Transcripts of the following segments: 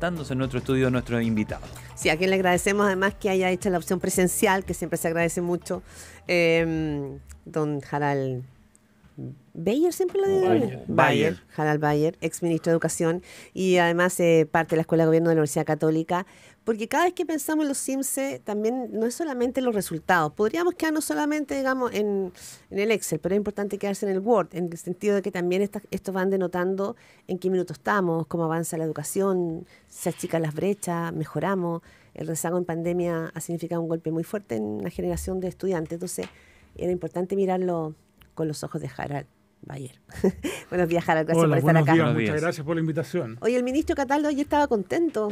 presentándose en nuestro estudio nuestro invitado. Sí, a quien le agradecemos además que haya hecho la opción presencial, que siempre se agradece mucho, don Harald Bayer, siempre lo digo. Bayer, Harald Bayer, ex ministro de Educación y además parte de la Escuela de Gobierno de la Universidad Católica, porque cada vez que pensamos en los CIMSE también no es solamente los resultados, podríamos quedarnos solamente, digamos, en el Excel, pero es importante quedarse en el Word, en el sentido de que también estos van denotando en qué minuto estamos, cómo avanza la educación, se achican las brechas, mejoramos. El rezago en pandemia ha significado un golpe muy fuerte en la generación de estudiantes, entonces era importante mirarlo con los ojos de Harald Bayer. Buenos días, Harald, gracias por estar acá. Muchas gracias por la invitación. Oye, el ministro Cataldo hoy estaba contento.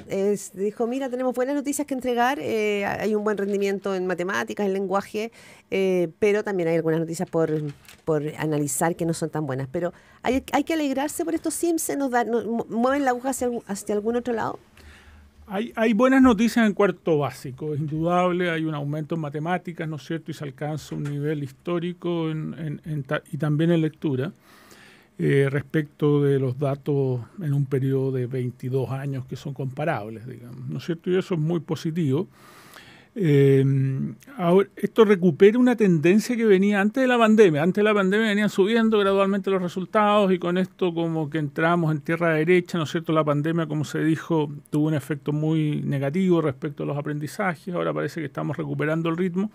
Dijo, mira, tenemos buenas noticias que entregar, hay un buen rendimiento en matemáticas, en lenguaje, pero también hay algunas noticias por analizar que no son tan buenas. Pero hay que alegrarse por estos CIMSE, ¿mueven la aguja hacia algún otro lado? Hay buenas noticias en cuarto básico, es indudable, hay un aumento en matemáticas, ¿no es cierto? Y se alcanza un nivel histórico y también en lectura respecto de los datos en un periodo de 22 años que son comparables, digamos, ¿no es cierto? Y eso es muy positivo. Ahora, esto recupera una tendencia que venía antes de la pandemia. Antes de la pandemia venían subiendo gradualmente los resultados y con esto como que entramos en tierra derecha, ¿no es cierto? La pandemia, como se dijo, tuvo un efecto muy negativo respecto a los aprendizajes. Ahora parece que estamos recuperando el ritmo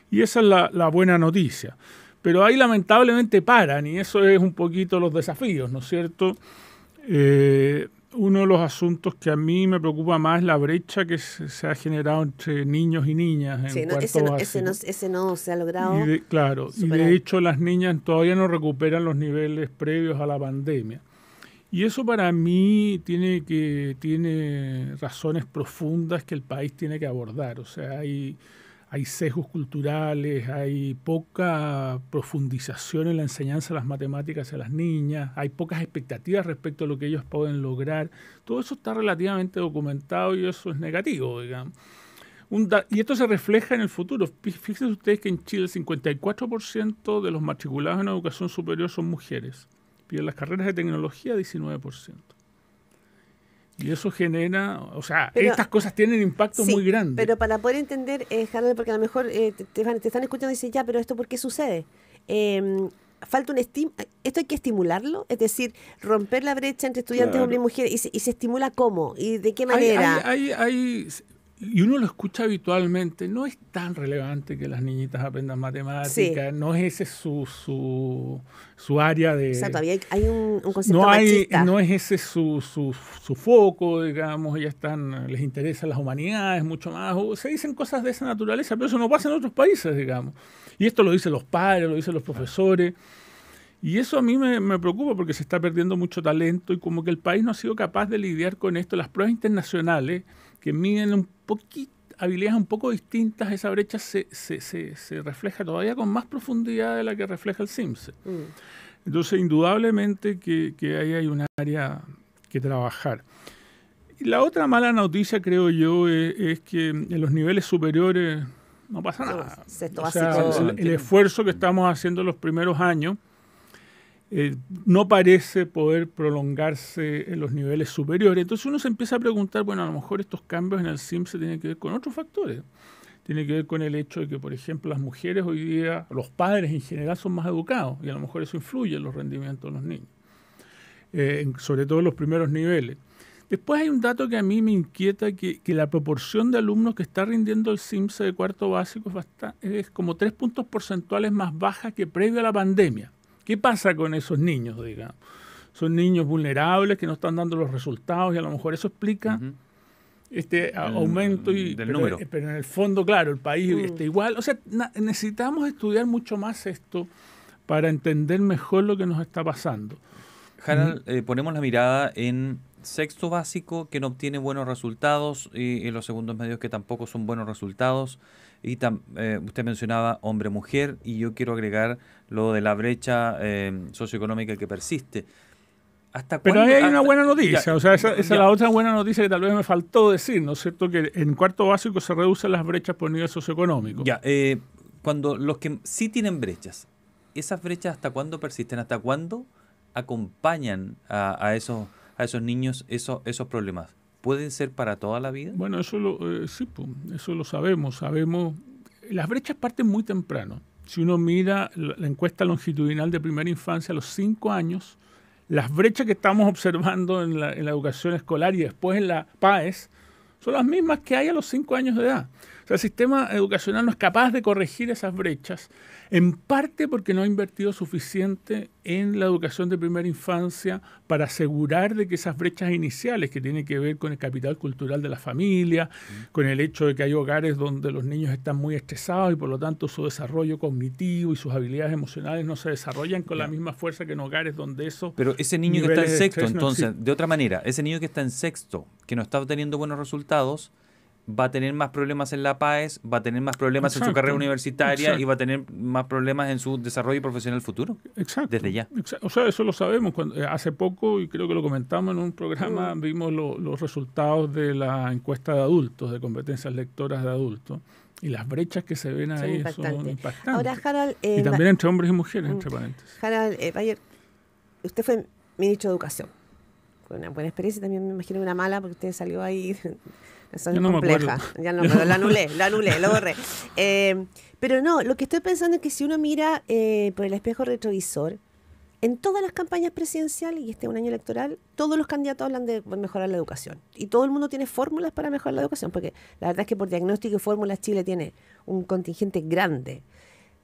y esa es la buena noticia. Pero ahí lamentablemente paran y eso es un poquito los desafíos, ¿no es cierto? Uno de los asuntos que a mí me preocupa más es la brecha que se ha generado entre niños y niñas en cuarto básico. Ese no se ha logrado. Claro, superar. Y de hecho las niñas todavía no recuperan los niveles previos a la pandemia. Y eso para mí tiene razones profundas que el país tiene que abordar. O sea, hay sesgos culturales, hay poca profundización en la enseñanza de las matemáticas a las niñas, hay pocas expectativas respecto a lo que ellos pueden lograr. Todo eso está relativamente documentado y eso es negativo, digamos. Y esto se refleja en el futuro. Fíjense ustedes que en Chile el 54% de los matriculados en educación superior son mujeres. Y en las carreras de tecnología 19%. Y eso genera, o sea, estas cosas tienen impactos muy grandes. Pero para poder entender, Harald, porque a lo mejor te están escuchando y dicen, ya, pero ¿esto por qué sucede? Falta esto hay que estimularlo, es decir, romper la brecha entre estudiantes, hombres y mujeres, y se estimula ¿cómo? ¿Y de qué manera? Y uno lo escucha habitualmente, no es tan relevante que las niñitas aprendan matemáticas, sí. No es ese su área de... Exacto, hay un concepto machista. No es ese su foco, digamos, ellas les interesan las humanidades mucho más, o se dicen cosas de esa naturaleza, pero eso no pasa en otros países, digamos. Y esto lo dicen los padres, lo dicen los profesores, y eso a mí me preocupa porque se está perdiendo mucho talento y como que el país no ha sido capaz de lidiar con esto. Las pruebas internacionales que miden un poquito, habilidades un poco distintas, esa brecha se refleja todavía con más profundidad de la que refleja el CIMSE. Entonces, indudablemente que ahí hay un área que trabajar. Y la otra mala noticia, creo yo, es que en los niveles superiores no pasa nada. O sea, el esfuerzo que estamos haciendo en los primeros años no parece poder prolongarse en los niveles superiores. Entonces uno se empieza a preguntar, bueno, a lo mejor estos cambios en el CIMSE tienen que ver con otros factores. Tiene que ver con el hecho de que, por ejemplo, las mujeres hoy día, los padres en general son más educados y a lo mejor eso influye en los rendimientos de los niños, sobre todo en los primeros niveles. Después hay un dato que a mí me inquieta, que la proporción de alumnos que está rindiendo el CIMSE de cuarto básico es como 3 puntos porcentuales más baja que previo a la pandemia. ¿Qué pasa con esos niños, digamos? Son niños vulnerables que no están dando los resultados y a lo mejor eso explica este aumento del número. Pero en el fondo, claro, el país está igual. O sea, necesitamos estudiar mucho más esto para entender mejor lo que nos está pasando. Harald, ponemos la mirada en sexto básico que no obtiene buenos resultados y en los segundos medios que tampoco son buenos resultados. Y usted mencionaba hombre-mujer y yo quiero agregar lo de la brecha socioeconómica que persiste. Pero ahí hay una buena noticia, o sea, esa es la otra buena noticia que tal vez me faltó decir, ¿no es cierto? Que en cuarto básico se reducen las brechas por nivel socioeconómico. Cuando los que sí tienen brechas, ¿esas brechas hasta cuándo persisten? ¿Hasta cuándo acompañan a esos niños esos problemas? pueden ser para toda la vida? Bueno, sí, pues, eso lo sabemos. Las brechas parten muy temprano. Si uno mira la encuesta longitudinal de primera infancia a los 5 años, las brechas que estamos observando en la educación escolar y después en la PAES son las mismas que hay a los 5 años de edad. O sea, el sistema educacional no es capaz de corregir esas brechas, en parte porque no ha invertido suficiente en la educación de primera infancia para asegurar de que esas brechas iniciales, que tienen que ver con el capital cultural de la familia, con el hecho de que hay hogares donde los niños están muy estresados y por lo tanto su desarrollo cognitivo y sus habilidades emocionales no se desarrollan con la misma fuerza que en hogares donde eso... Pero ese niño que está en sexto, entonces, de otra manera, ese niño que está en sexto, que no está obteniendo buenos resultados, va a tener más problemas en la PAES, va a tener más problemas en su carrera universitaria y va a tener más problemas en su desarrollo profesional futuro. Exacto. Desde ya. O sea, eso lo sabemos. Hace poco, y creo que lo comentamos en un programa, vimos los resultados de la encuesta de adultos, de competencias lectoras de adultos, y las brechas que se ven ahí son impactantes. Ahora, Harald, y también entre hombres y mujeres, entre paréntesis. Harald Bayer, usted fue ministro de Educación. Fue una buena experiencia, también me imagino una mala, porque usted salió ahí... Eso es compleja. Ya no, pero la anulé, lo borré. Pero no, lo que estoy pensando es que si uno mira por el espejo retrovisor, en todas las campañas presidenciales, y este es un año electoral, todos los candidatos hablan de mejorar la educación. Y todo el mundo tiene fórmulas para mejorar la educación, porque la verdad es que por diagnóstico y fórmulas Chile tiene un contingente grande.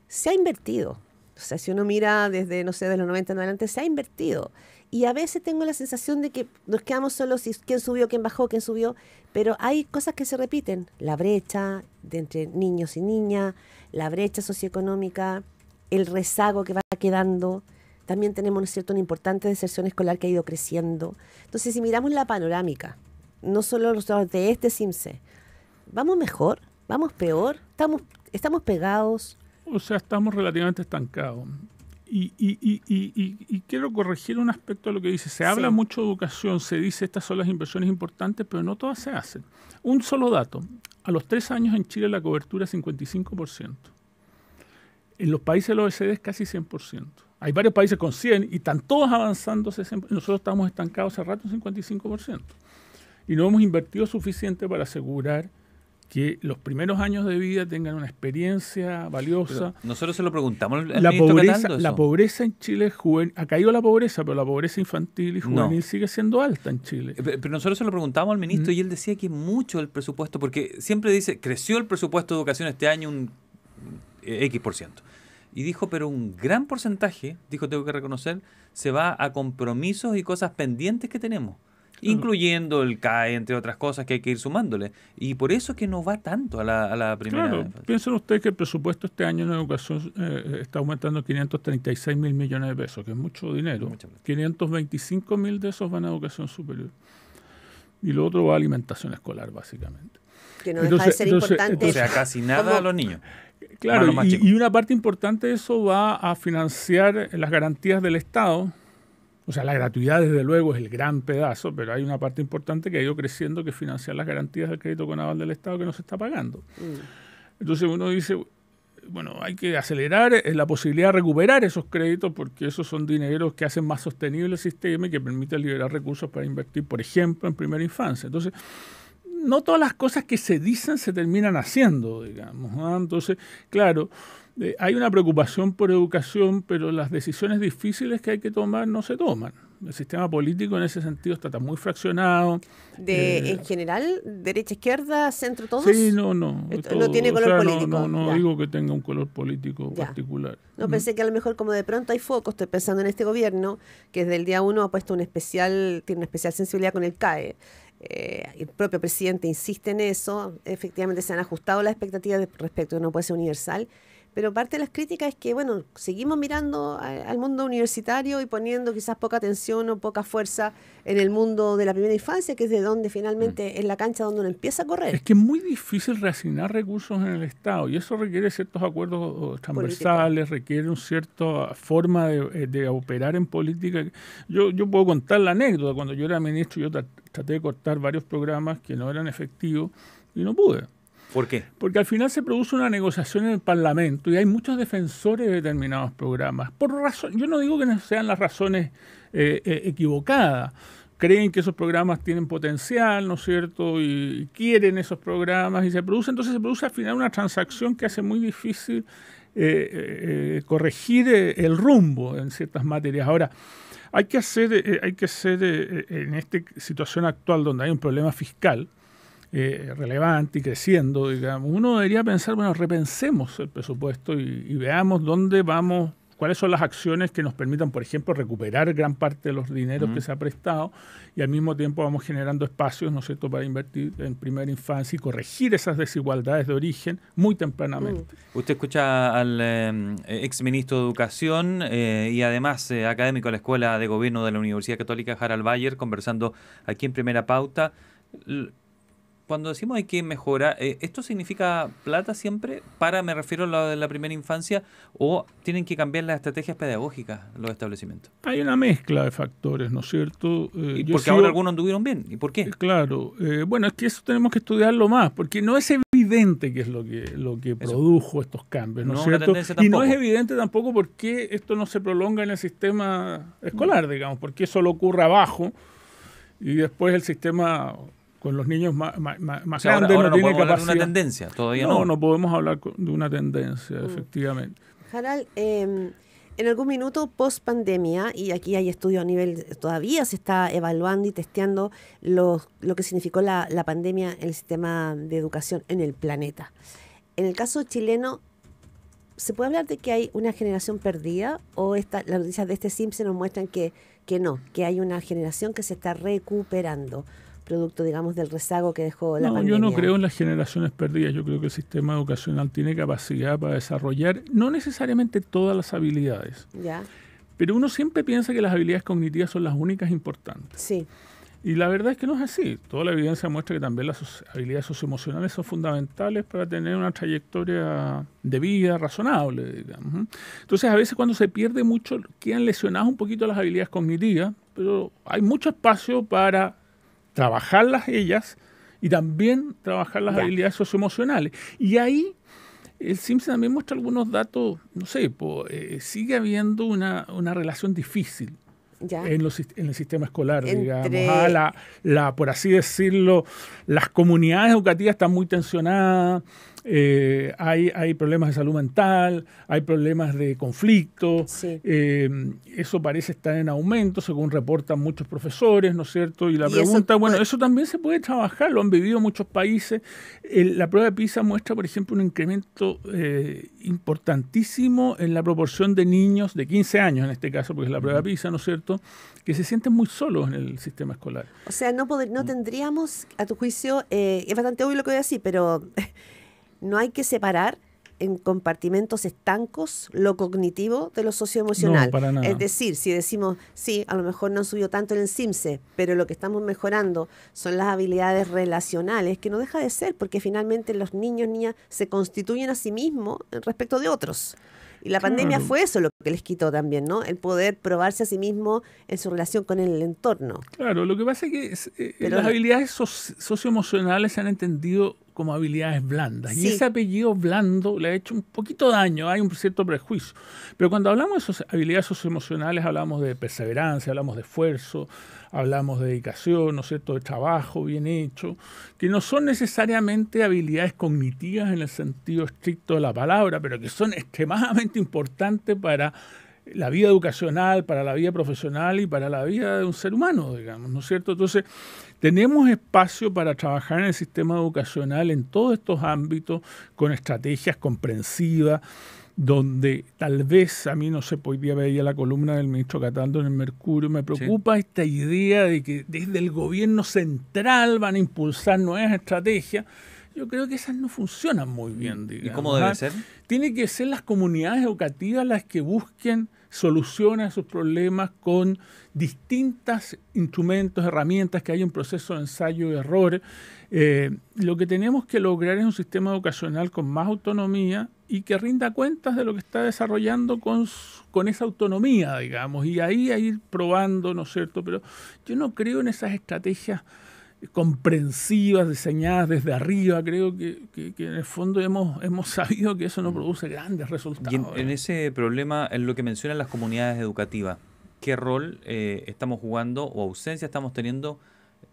Se ha invertido. O sea, si uno mira desde, no sé, de los 90 en adelante, se ha invertido. Y a veces tengo la sensación de que nos quedamos solos y quién subió, quién bajó, quién subió, pero hay cosas que se repiten. La brecha de entre niños y niñas, la brecha socioeconómica, el rezago que va quedando. También tenemos, ¿no es cierto?, una importante deserción escolar que ha ido creciendo. Entonces, si miramos la panorámica, no solo los de este CIMSE, ¿vamos mejor? ¿Vamos peor? ¿Estamos pegados? O sea, estamos relativamente estancados. Y quiero corregir un aspecto de lo que dice. Se habla mucho de educación, se dice estas son las inversiones importantes, pero no todas se hacen. Un solo dato. A los 3 años en Chile la cobertura es 55%. En los países de la OECD es casi 100%. Hay varios países con 100 y están todos avanzando. Nosotros estamos estancados hace rato en 55%. Y no hemos invertido suficiente para asegurar que los primeros años de vida tengan una experiencia valiosa. Pero nosotros se lo preguntamos al ministro Cataldo. La pobreza en Chile ha caído la pobreza, pero la pobreza infantil y juvenil sigue siendo alta en Chile. Pero nosotros se lo preguntamos al ministro y él decía que mucho del presupuesto, porque siempre dice, creció el presupuesto de educación este año un X%. Y dijo, pero un gran porcentaje, dijo, tengo que reconocer, se va a compromisos y cosas pendientes que tenemos. Incluyendo el CAE, entre otras cosas que hay que ir sumándole. Y por eso es que no va tanto a la primera. Claro, piensen ustedes que el presupuesto este año en educación está aumentando 536 mil millones de pesos, que es mucho dinero. 525 mil de esos van a educación superior. Y lo otro va a alimentación escolar, básicamente. Que no deja de ser importante. O sea, casi nada a los niños. Claro, y una parte importante de eso va a financiar las garantías del Estado. O sea, la gratuidad, desde luego, es el gran pedazo, pero hay una parte importante que ha ido creciendo, que es financiar las garantías del crédito con aval del Estado que no se está pagando. Entonces uno dice, bueno, hay que acelerar la posibilidad de recuperar esos créditos porque esos son dineros que hacen más sostenible el sistema y que permiten liberar recursos para invertir, por ejemplo, en primera infancia. Entonces, no todas las cosas que se dicen se terminan haciendo, digamos, ¿no? Entonces, claro, hay una preocupación por educación, pero las decisiones difíciles que hay que tomar no se toman. El sistema político en ese sentido está muy fraccionado. ¿En general, derecha, izquierda, centro, todos? Sí, no. No tiene color político. No digo que tenga un color político particular. No, pensé que a lo mejor como de pronto hay foco, estoy pensando en este gobierno, que desde el día 1 ha puesto tiene una especial sensibilidad con el CAE. El propio presidente insiste en eso. Efectivamente se han ajustado las expectativas respecto a que no puede ser universal. Pero parte de las críticas es que, bueno, seguimos mirando al mundo universitario y poniendo quizás poca atención o poca fuerza en el mundo de la primera infancia, que es de donde finalmente es la cancha donde uno empieza a correr. Es que es muy difícil reasignar recursos en el Estado y eso requiere ciertos acuerdos transversales, requiere una cierta forma de operar en política. Yo puedo contar la anécdota. Cuando yo era ministro, yo traté de cortar varios programas que no eran efectivos y no pude. ¿Por qué? Porque al final se produce una negociación en el Parlamento y hay muchos defensores de determinados programas. Yo no digo que no sean las razones equivocadas, creen que esos programas tienen potencial, ¿no es cierto? Y quieren esos programas y entonces se produce al final una transacción que hace muy difícil corregir el rumbo en ciertas materias. Ahora, hay que hacer en esta situación actual donde hay un problema fiscal relevante y creciendo, digamos, uno debería pensar, bueno, repensemos el presupuesto y veamos dónde vamos, cuáles son las acciones que nos permitan, por ejemplo, recuperar gran parte de los dineros que se ha prestado y al mismo tiempo vamos generando espacios, ¿no es cierto?, para invertir en primera infancia y corregir esas desigualdades de origen muy tempranamente. Usted escucha al exministro de Educación y además académico de la Escuela de Gobierno de la Universidad Católica, Harald Bayer, conversando aquí en Primera Pauta. Cuando decimos hay que mejorar, ¿esto significa plata siempre? Me refiero a lo de la primera infancia, ¿o tienen que cambiar las estrategias pedagógicas los establecimientos? Hay una mezcla de factores, ¿no es cierto? ¿Y porque ahora algunos anduvieron bien? ¿Y por qué? Claro. Bueno, es que eso tenemos que estudiarlo más, porque no es evidente qué es lo que produjo estos cambios, ¿no es cierto? Y no es evidente tampoco por qué esto no se prolonga en el sistema escolar, digamos, porque eso lo ocurre abajo y después el sistema... Con los niños más grandes ahora no tiene podemos hablar capacidad. de una tendencia, todavía no. No podemos hablar de una tendencia, efectivamente. Harald, en algún minuto post pandemia, y aquí hay estudios a nivel, todavía se está evaluando y testeando lo que significó la pandemia en el sistema de educación en el planeta. En el caso chileno, ¿se puede hablar de que hay una generación perdida? ¿O las noticias de este Simpson nos muestran que no, que hay una generación que se está recuperando? Producto, digamos, del rezago que dejó la pandemia. Yo no creo en las generaciones perdidas. Yo creo que el sistema educacional tiene capacidad para desarrollar no necesariamente todas las habilidades. Ya. Pero uno siempre piensa que las habilidades cognitivas son las únicas importantes. Sí. Y la verdad es que no es así. Toda la evidencia muestra que también las habilidades socioemocionales son fundamentales para tener una trayectoria de vida razonable, digamos. Entonces, a veces cuando se pierde mucho, quedan lesionadas un poquito las habilidades cognitivas, pero hay mucho espacio para trabajarlas ellas y también trabajar las habilidades socioemocionales. Y ahí el Simpson también muestra algunos datos, no sé, sigue habiendo una relación difícil en el sistema escolar, digamos. Por así decirlo, las comunidades educativas están muy tensionadas, hay problemas de salud mental, hay problemas de conflicto, eso parece estar en aumento, según reportan muchos profesores, ¿no es cierto? Y la pregunta, eso también se puede trabajar, lo han vivido muchos países. La prueba de PISA muestra, por ejemplo, un incremento importantísimo en la proporción de niños de 15 años, en este caso, porque es la prueba de PISA, ¿no es cierto?, que se sienten muy solos en el sistema escolar. O sea, no tendríamos, a tu juicio, es bastante obvio lo que voy a decir, pero... No hay que separar en compartimentos estancos lo cognitivo de lo socioemocional. No, para nada. Es decir, si decimos, sí, a lo mejor no subió tanto en el CIMSE, pero lo que estamos mejorando son las habilidades relacionales, que no deja de ser, porque finalmente los niños, niñas se constituyen a sí mismos respecto de otros. Y la pandemia fue eso lo que les quitó también, ¿no? El poder probarse a sí mismo en su relación con el entorno. Claro, lo que pasa es que las habilidades socioemocionales se han entendido como habilidades blandas. Sí. Y ese apellido blando le ha hecho un poquito daño, hay un cierto prejuicio. Pero cuando hablamos de habilidades socioemocionales, hablamos de perseverancia, hablamos de esfuerzo, hablamos de dedicación, ¿no es cierto?, de trabajo bien hecho, que no son necesariamente habilidades cognitivas en el sentido estricto de la palabra, pero que son extremadamente importantes para la vida educacional, para la vida profesional y para la vida de un ser humano, digamos, ¿no es cierto? Entonces, tenemos espacio para trabajar en el sistema educacional en todos estos ámbitos con estrategias comprensivas, donde tal vez, a mí no sé, hoy día veía la columna del ministro Cataldo en el Mercurio, me preocupa esta idea de que desde el gobierno central van a impulsar nuevas estrategias. Yo creo que esas no funcionan muy bien, digamos. ¿Y cómo debe ser? Tiene que ser las comunidades educativas las que busquen soluciones a sus problemas con distintos instrumentos, herramientas, que haya un proceso de ensayo y error. Lo que tenemos que lograr es un sistema educacional con más autonomía y que rinda cuentas de lo que está desarrollando con esa autonomía, digamos, y ahí a ir probando, ¿no es cierto? Pero yo no creo en esas estrategias comprensivas, diseñadas desde arriba. Creo que en el fondo hemos sabido que eso no produce grandes resultados. Y en ese problema, en lo que mencionan las comunidades educativas, qué rol estamos jugando o ausencia estamos teniendo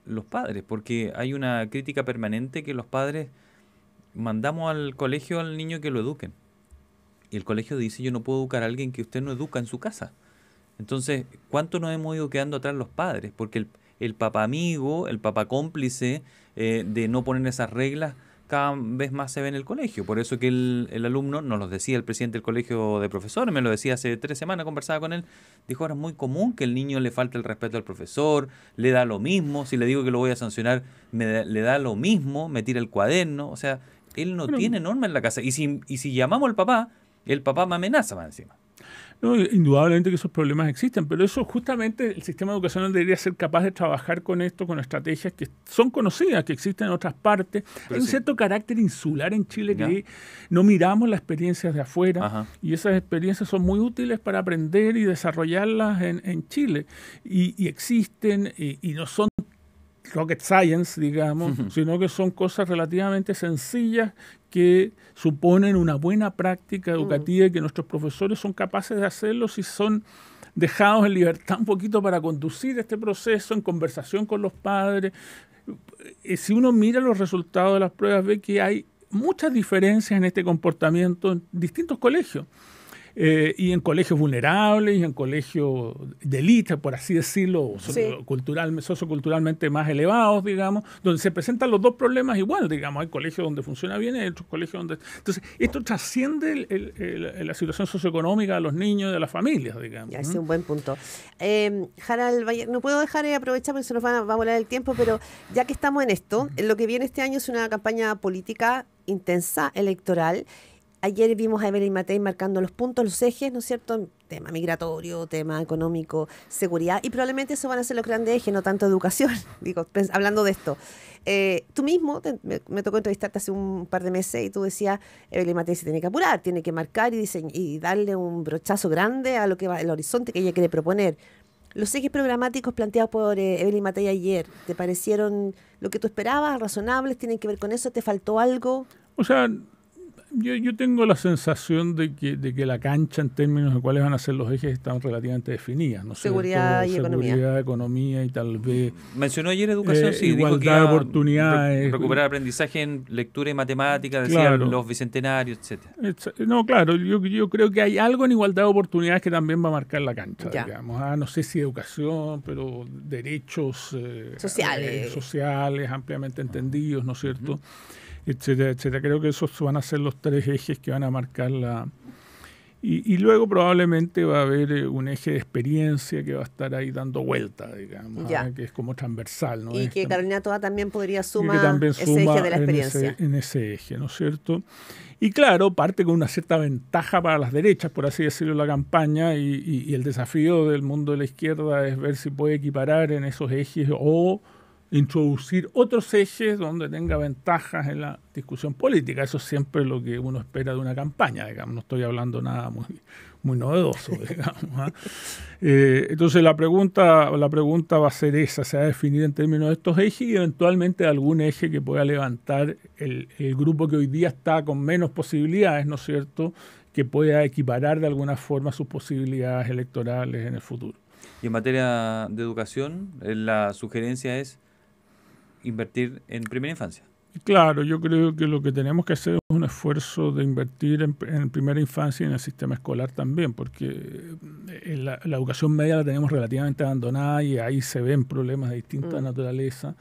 los padres, porque hay una crítica permanente que los padres mandamos al colegio al niño que lo eduquen. Y el colegio dice, yo no puedo educar a alguien que usted no educa en su casa. Entonces, ¿cuánto nos hemos ido quedando atrás los padres? Porque el papá amigo, el papá cómplice de no poner esas reglas, cada vez más se ve en el colegio. Por eso que el alumno, nos lo decía el presidente del colegio de profesores, me lo decía hace 3 semanas, conversaba con él, dijo, ahora es muy común que el niño le falte el respeto al profesor, le da lo mismo, si le digo que lo voy a sancionar, le da lo mismo, me tira el cuaderno, o sea, él no tiene norma en la casa. Y si llamamos al papá, el papá me amenaza más encima. No, indudablemente que esos problemas existen, pero eso justamente el sistema educacional debería ser capaz de trabajar con esto, con estrategias que son conocidas, que existen en otras partes. Pero hay un cierto carácter insular en Chile que no miramos las experiencias de afuera y esas experiencias son muy útiles para aprender y desarrollarlas en Chile. Y existen y no son rocket science, digamos, sino que son cosas relativamente sencillas que suponen una buena práctica educativa y que nuestros profesores son capaces de hacerlo si son dejados en libertad un poquito para conducir este proceso en conversación con los padres. Si uno mira los resultados de las pruebas, ve que hay muchas diferencias en este comportamiento en distintos colegios. Y en colegios vulnerables y en colegios de élite, por así decirlo, socioculturalmente más elevados, digamos, donde se presentan los dos problemas igual, digamos. Hay colegios donde funciona bien y hay otros colegios donde... Entonces, esto trasciende la situación socioeconómica de los niños y de las familias, digamos. Ya, ese es un buen punto. Harald Bayer, no puedo dejar de aprovechar porque se nos va a volar el tiempo, pero ya que estamos en esto, lo que viene este año es una campaña política intensa, electoral. Ayer vimos a Evelyn Matei marcando los puntos, los ejes, ¿no es cierto? Tema migratorio, tema económico, seguridad, y probablemente eso van a ser los grandes ejes, no tanto educación, digo, hablando de esto. Tú mismo, me tocó entrevistarte hace un par de meses y tú decías, Evelyn Matei se tiene que apurar, tiene que marcar y darle un brochazo grande a lo que va, el horizonte que ella quiere proponer. Los ejes programáticos planteados por Evelyn Matei ayer, ¿te parecieron lo que tú esperabas, razonables? ¿Tienen que ver con eso? ¿Te faltó algo? O sea... Yo tengo la sensación de que la cancha en términos de cuáles van a ser los ejes están relativamente definidas, ¿no? Seguridad y economía. Seguridad, economía y tal vez... Mencionó ayer educación, sí. Igualdad de oportunidades. Recuperar aprendizaje en lectura y matemática, decían los bicentenarios, etcétera. No, claro, yo creo que hay algo en igualdad de oportunidades que también va a marcar la cancha, digamos. No sé si educación, pero derechos sociales ampliamente entendidos, ¿no es cierto? Etcétera, etcétera. Creo que esos van a ser los 3 ejes que van a marcar la... Y luego probablemente va a haber un eje de experiencia que va a estar ahí dando vuelta, digamos, que es como transversal, ¿no? Y que Carolina Toa también podría sumar ese eje de la experiencia. En ese eje, ¿no es cierto? Y claro, parte con una cierta ventaja para las derechas, por así decirlo, la campaña, y el desafío del mundo de la izquierda es ver si puede equiparar en esos ejes o introducir otros ejes donde tenga ventajas en la discusión política. Eso es siempre lo que uno espera de una campaña, digamos. No estoy hablando nada muy novedoso, digamos. Entonces la pregunta va a ser esa, se va a definir en términos de estos ejes y eventualmente algún eje que pueda levantar el grupo que hoy día está con menos posibilidades, ¿no es cierto?, que pueda equiparar de alguna forma sus posibilidades electorales en el futuro. Y en materia de educación, la sugerencia es invertir en primera infancia. Claro, yo creo que lo que tenemos que hacer es un esfuerzo de invertir en primera infancia y en el sistema escolar también, porque la educación media la tenemos relativamente abandonada y ahí se ven problemas de distinta naturaleza.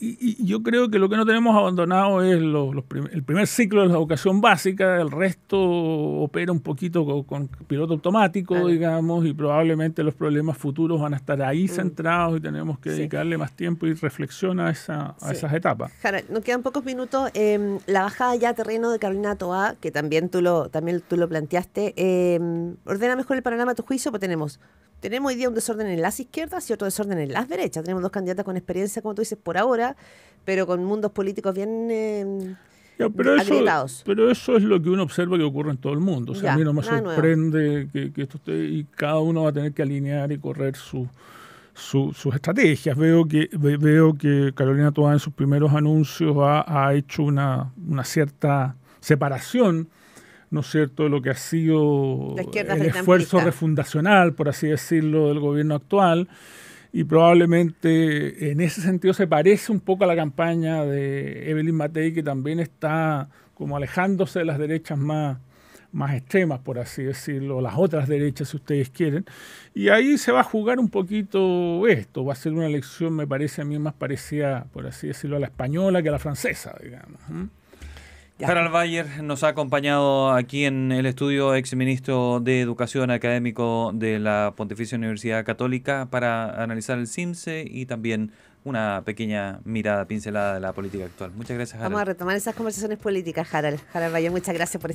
Y yo creo que lo que no tenemos abandonado es el primer ciclo de la educación básica, el resto opera un poquito con piloto automático, digamos, y probablemente los problemas futuros van a estar ahí centrados y tenemos que dedicarle más tiempo y reflexión a esas etapas. Harald, nos quedan pocos minutos. La bajada ya a terreno de Carolina Toa, que también tú lo planteaste, ordena mejor el panorama a tu juicio, pues tenemos hoy día un desorden en las izquierdas y otro desorden en las derechas. Tenemos 2 candidatas con experiencia, como tú dices, por ahora, pero con mundos políticos bien agrietados. Pero eso es lo que uno observa que ocurre en todo el mundo. O sea, a mí no me sorprende que esto esté, y cada uno va a tener que alinear y correr sus estrategias. Veo que Carolina Toa en sus primeros anuncios ha hecho una cierta separación ¿no es cierto?, de lo que ha sido izquierda el frente esfuerzo amplista. refundacional, por así decirlo, del gobierno actual. Y probablemente en ese sentido se parece un poco a la campaña de Evelyn Matei, que también está como alejándose de las derechas más extremas, por así decirlo, las otras derechas, si ustedes quieren. Y ahí se va a jugar un poquito esto. Va a ser una elección, me parece a mí, más parecida, por así decirlo, a la española que a la francesa, digamos. Harald Bayer nos ha acompañado aquí en el estudio, exministro de Educación, académico de la Pontificia Universidad Católica, para analizar el CIMSE y también una pequeña mirada pincelada de la política actual. Muchas gracias, Harald. Vamos a retomar esas conversaciones políticas, Harald. Harald Bayer, muchas gracias por